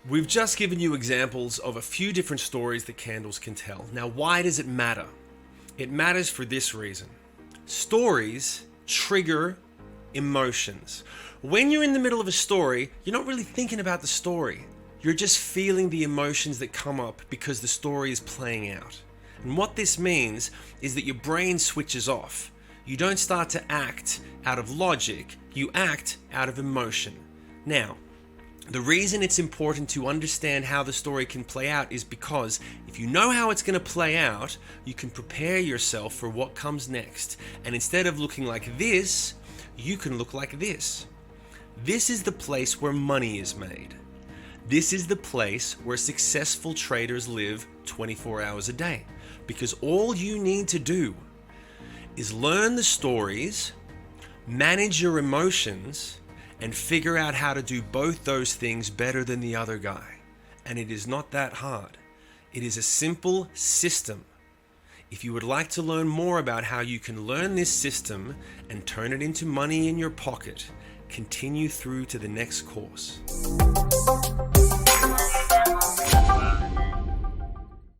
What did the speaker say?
We've just given you examples of a few different stories that candles can tell. Now, why does it matter? It matters for this reason. Stories trigger emotions. When you're in the middle of a story, you're not really thinking about the story. You're just feeling the emotions that come up because the story is playing out. And what this means is that your brain switches off. You don't start to act out of logic, you act out of emotion. Now, the reason it's important to understand how the story can play out is because if you know how it's going to play out, you can prepare yourself for what comes next. And instead of looking like this, you can look like this. This is the place where money is made. This is the place where successful traders live 24 hours a day. Because all you need to do is learn the stories, manage your emotions, and figure out how to do both those things better than the other guy. And it is not that hard. It is a simple system. If you would like to learn more about how you can learn this system and turn it into money in your pocket, continue through to the next course.